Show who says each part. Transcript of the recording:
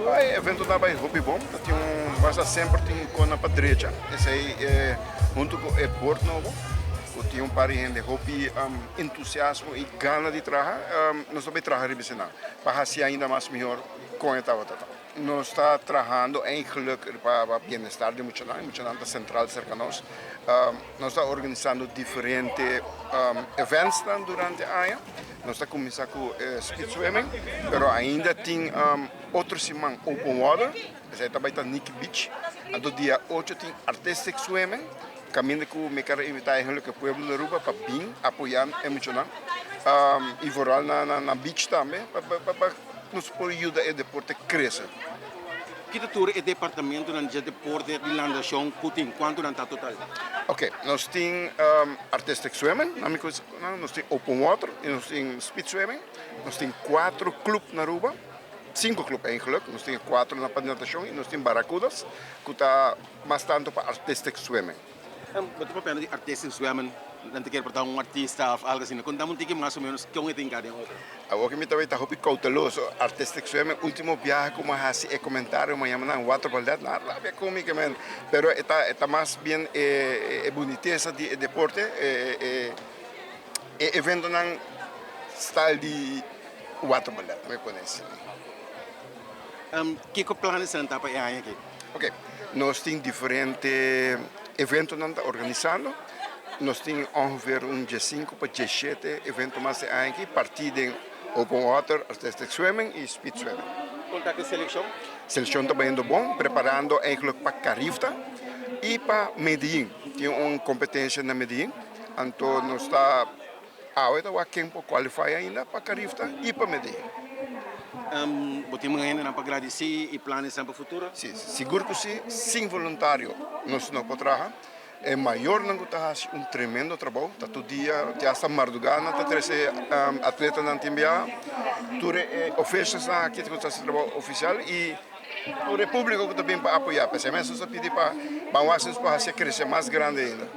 Speaker 1: O evento da Bahia Hobby Bom, tem passa sempre tem com a direita. Esse aí junto com o Porto Novo, que tem par de gente hobby entusiasmo e gana de trabalhar, nós também trabalhamos para ser ainda mais melhor com esta outra. Nós estamos trabalhando em geluk para o bem-estar de muitos da central cerca de nós. Nós estamos organizando diferentes eventos durante o ano. Nós estamos começando com speed swimming, mas ainda tem outro semana open water, esse também está Nick Beach. No dia 8 tem artistic swimming, caminho que eu quero invitar o povo de Aruba para vir apoiar emocional. E voral na beach também, para nos ajudar a deporte crescer.
Speaker 2: Que tour é departamento de deporte de landação Putin? Quanto não está total?
Speaker 1: Ok, nós temos artistic swimming, nós temos open water, nós temos speed swimming, nós temos 4 clubes na Aruba, 5 clubes eigenlijk, nós temos 4 na natação e nós temos barracudas, que está bastante para artistic swimming.
Speaker 2: Você pode falar de artistic swimming, não te quer portar artista ou algo assim, contamos um pouquinho mais ou menos que é tem cada outra.
Speaker 1: Agora que me também está muito cauteloso, artistic swimming, último viagem como assim é comentário, mas não é waterball that, nada é comigo, mas está mais bem boniteza de deporte, evento não style de waterball that, me conhece.
Speaker 2: Que planos você está para aqui?
Speaker 1: Ok, nós temos diferentes eventos organizando. Nós temos ongeveer dia 5 para dia 7 eventos mais aqui, partido em open water, artistic swimming e speed swimming.
Speaker 2: Conta com a seleção?
Speaker 1: Seleção está indo bom, preparando eigenlijk para Carifta e para Medellín. Tem uma competência na Medellín, então nós está a tempo qualificar ainda para Carifta e para Medellín.
Speaker 2: Você ainda para agradecer e planos para o futuro?
Speaker 1: Sim, seguro que sim, sem voluntário, nós não podemos trabalhar. É maior não está um tremendo trabalho, está todo dia, está madrugada, está três atletas na TMBA, tudo ofertas aqui que está esse trabalho oficial e o público que também para apoiar, porque mesmo só pedir para o para crescer mais grande ainda.